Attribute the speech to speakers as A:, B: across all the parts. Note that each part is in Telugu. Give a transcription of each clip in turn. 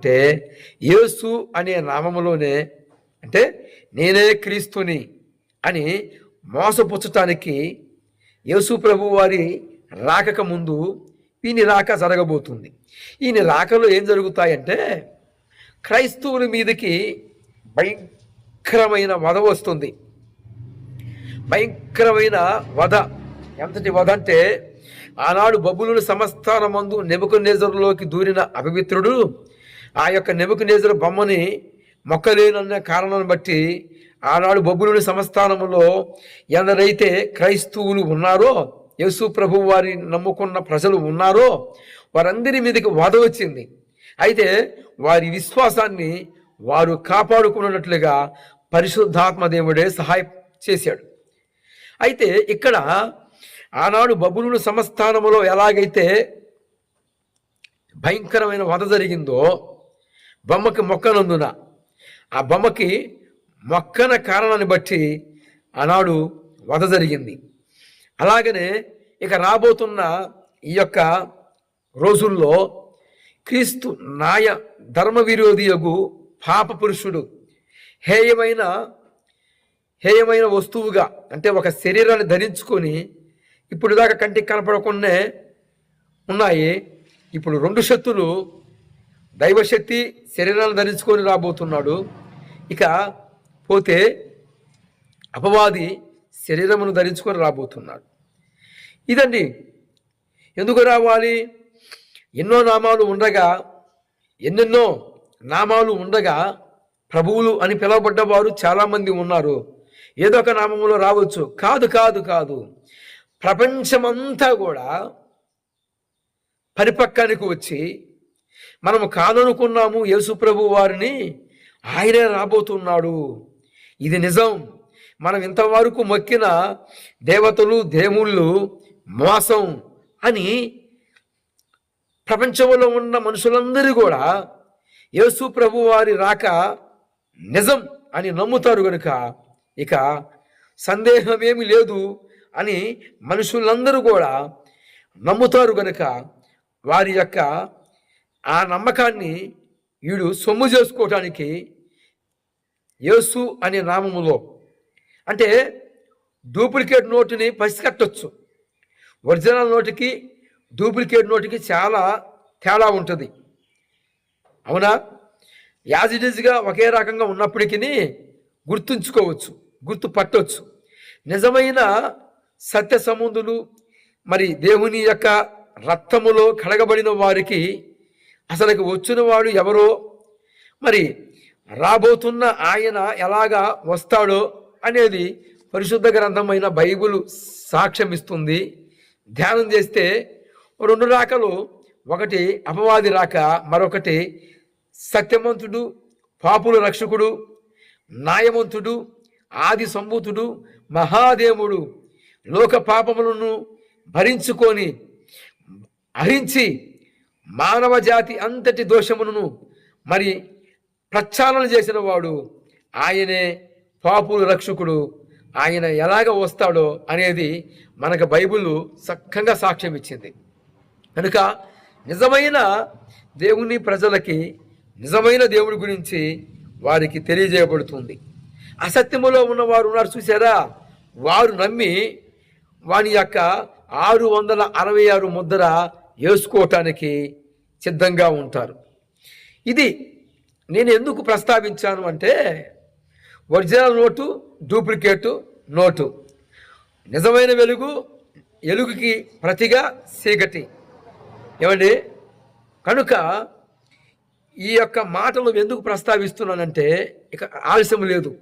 A: అంటే యేసు అనే నామములోనే, అంటే నేనే క్రీస్తుని అని మోసపుచ్చటానికి యేసు ప్రభు వారి రాకక ముందు ఈయన రాక జరగబోతుంది. ఈయన రాకలో ఏం జరుగుతాయంటే క్రైస్తవుల మీదకి భయంకరమైన వధ వస్తుంది. భయంకరమైన వధ. ఎంతటి వధ అంటే ఆనాడు బబులోను సంస్థానమందు నెబుకద్నెజరులోకి దూరిన అపవిత్రుడు ఆ యొక్క నెబుకద్నెజరు బొమ్మని మొక్కలేనన్న కారణాన్ని బట్టి ఆనాడు బబులోను సంస్థానములో ఎందరైతే క్రైస్తవులు ఉన్నారో, యేసు ప్రభు వారి నమ్ముకున్న ప్రజలు ఉన్నారో వారందరి మీదకి వధ వచ్చింది. అయితే వారి విశ్వాసాన్ని వారు కాపాడుకున్నట్లుగా పరిశుద్ధాత్మ దేవుడే సహాయం చేశాడు. అయితే ఇక్కడ ఆనాడు బబులోను సంస్థానములో ఎలాగైతే భయంకరమైన వధ జరిగిందో, బొమ్మకి మొక్కనందున ఆ బొమ్మకి మొక్కన కారణాన్ని బట్టి ఆనాడు వధ జరిగింది. అలాగనే ఇక రాబోతున్న ఈ యొక్క రోజుల్లో క్రీస్తు న్యాయ ధర్మ విరోధియగు పాప పురుషుడు హేయమైన వస్తువుగా, అంటే ఒక శరీరాన్ని ధరించుకొని ఇప్పుడు దాకా కంటికి కనపడకుండా ఉన్నాయి. ఇప్పుడు రెండు శక్తులు, దైవశక్తి శరీరాన్ని ధరించుకొని రాబోతున్నాడు. ఇక పోతే అపవాది శరీరమును ధరించుకొని రాబోతున్నాడు. ఇదండి. ఎందుకు రావాలి? ఎన్నెన్నో నామాలు ఉండగా ప్రభువులు అని పిలువబడ్డవారు చాలామంది ఉన్నారు. ఏదో ఒక నామములో రావచ్చు. కాదు. ప్రపంచమంతా కూడా పరిపక్వానికి వచ్చి మనము కాదనుకున్నాము యేసు ప్రభు వారిని, ఆయనే రాబోతున్నాడు, ఇది నిజం, మనం ఇంతవరకు మొక్కిన దేవతలు దేవుళ్ళు మోసం అని ప్రపంచంలో ఉన్న మనుషులందరూ కూడా యేసు ప్రభు వారి రాక నిజం అని నమ్ముతారు కనుక ఇక సందేహమేమి లేదు అని మనుషులందరూ కూడా నమ్ముతారు కనుక వారి యొక్క ఆ నమ్మకాన్ని వీడు సొమ్ము చేసుకోవటానికి యేసు అనే నామములో, అంటే డూప్లికేట్ నోటుని పసికట్టొచ్చు. ఒరిజినల్ నోటుకి డూప్లికేట్ నోటుకి చాలా తేడా ఉంటుంది. అవునా? యాజ్ ఇట్ ఈజ్గా ఒకే రకంగా ఉన్నప్పటికీ గుర్తుంచుకోవచ్చు, గుర్తుపట్టవచ్చు. నిజమైన సత్య సంబంధులు, మరి దేవుని యొక్క రక్తములో కడగబడిన వారికి అసలుకి వచ్చిన వాడు ఎవరో, మరి రాబోతున్న ఆయన ఎలాగా వస్తాడో అనేది పరిశుద్ధ గ్రంథమైన బైబిల్ సాక్ష్యం ఇస్తుంది. ధ్యానం చేస్తే రెండు రాకలు, ఒకటి అపవాది రాక, మరొకటి సత్యవంతుడు, పాపుల రక్షకుడు, న్యాయవంతుడు, ఆది సంభూతుడు, మహాదేవుడు లోక పాపములను భరించుకొని హరించి మానవ జాతి అంతటి దోషములను మరి ప్రక్షాళన చేసిన వాడు ఆయనే పాపుల రక్షకుడు. ఆయన ఎలాగ వస్తాడో అనేది మనకు బైబిల్ చక్కగా సాక్ష్యం ఇచ్చింది. కనుక నిజమైన దేవుని ప్రజలకి నిజమైన దేవుడి గురించి వారికి తెలియజేయబడుతుంది. అసత్యములో ఉన్నవారు ఉన్నారు చూసారా, వారు నమ్మి వాని యొక్క 666 ముద్ర వేసుకోవటానికి సిద్ధంగా ఉంటారు. ఇది నేను ఎందుకు ప్రస్తావించాను అంటే, ఒరిజినల్ నోటు, డూప్లికేటు నోటు, నిజమైన వెలుగుకి ప్రతిగా చీకటి. ఏమండి? కనుక ఈ యొక్క మాటలు ఎందుకు ప్రస్తావిస్తున్నానంటే, ఇక ఆలస్యం లేదు.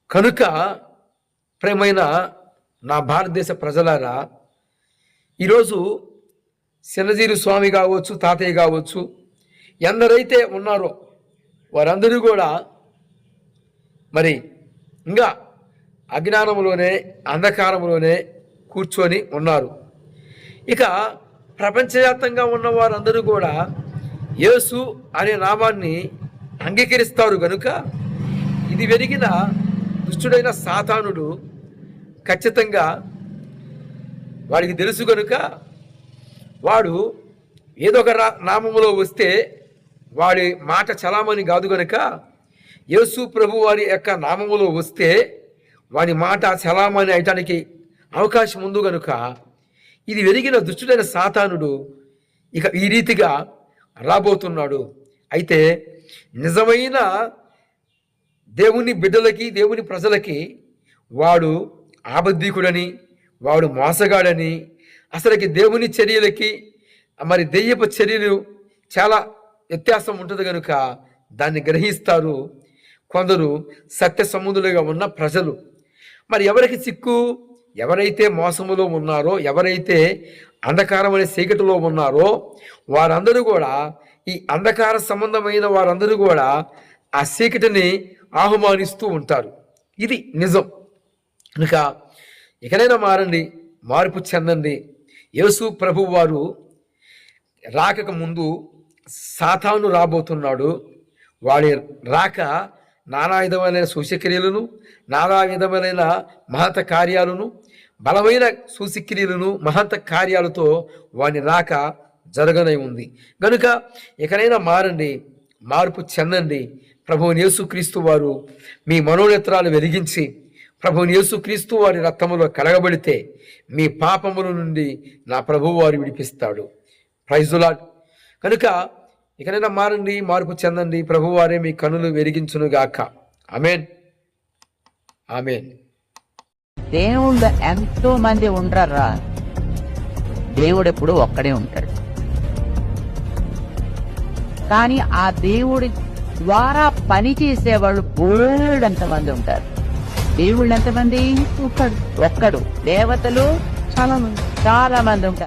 A: కనుక ప్రేమైన నా భారతదేశ ప్రజలారా, ఈరోజు చిన్నజీరు స్వామి కావచ్చు, తాతయ్య కావచ్చు, ఎందరైతే ఉన్నారో వారందరూ కూడా మరి ఇంకా అజ్ఞానంలోనే, అంధకారంలోనే కూర్చొని ఉన్నారు. ఇక ప్రపంచవ్యాప్తంగా ఉన్న వారందరూ కూడా యేసు అనే నామాన్ని అంగీకరిస్తారు కనుక ఇది వెలిగిన దుష్టుడైన సాతానుడు ఖచ్చితంగా వాడికి తెలుసు కనుక వాడు ఏదో ఒక నామములో వస్తే వాడి మాట చలామణి కాదు గనుక యేసు ప్రభు వారి యొక్క నామములో వస్తే వాడి మాట చలామణి అయటానికి అవకాశం ఉంది గనుక ఇది వెలిగిన దుష్టుడైన సాతానుడు ఇక ఈ రీతిగా రాబోతున్నాడు. అయితే నిజమైన దేవుని బిడ్డలకి, దేవుని ప్రజలకి వాడు ఆబద్ధీకుడని, వాడు మోసగాడని, అసలుకి దేవుని చర్యలకి మరి దెయ్యపు చర్యలు చాలా వ్యత్యాసం ఉంటుంది కనుక దాన్ని గ్రహిస్తారు కొందరు సత్య సముద్రులుగా ఉన్న ప్రజలు. మరి ఎవరికి చిక్కు? ఎవరైతే మోసములో ఉన్నారో, ఎవరైతే అంధకారం అనే చీకటిలో ఉన్నారో వారందరూ కూడా, ఈ అంధకార సంబంధమైన వారందరూ కూడా ఆ చీకటిని ఆహ్వానిస్తూ ఉంటారు. ఇది నిజం. కనుక ఎక్కడైనా మారండి, మార్పు చెందండి. యేసు ప్రభు వారు రాకక ముందు సాతాను రాబోతున్నాడు. వాడి రాక నానా విధమైన సూచక్రియలను, నానా విధమైన మహత కార్యాలను, బలమైన సూచక్రియలను, మహంత కార్యాలతో వాని రాక జరగనై ఉంది. కనుక ఎక్కడైనా మారండి, మార్పు చెందండి. ప్రభువుని యేసుక్రీస్తు వారు మీ మనోనేత్రాలు వెలిగించి ప్రభువుని యేసుక్రీస్తు వారి రక్తములో కడగబడితే మీ పాపముల నుండి నా ప్రభువు వారు విడిపిస్తాడు. Praise the lord. కనుక ఎక్కడైనా మారండి, మార్పు చెందండి. ప్రభువారే మీ కనులు వెలిగించునుగాక. ఆమేన్, ఆమేన్.
B: దేవుళ్ళు ఎంతో మంది ఉండరా, దేవుడు ఎప్పుడు ఒక్కడే ఉంటాడు. కానీ ఆ దేవుడి ద్వారా పని చేసేవాళ్ళు బోల్డంత మంది ఉంటారు. దేవుళ్ళు ఎంతమంది? ఒక్కడు. దేవతలు చాలా మంది ఉంటారు.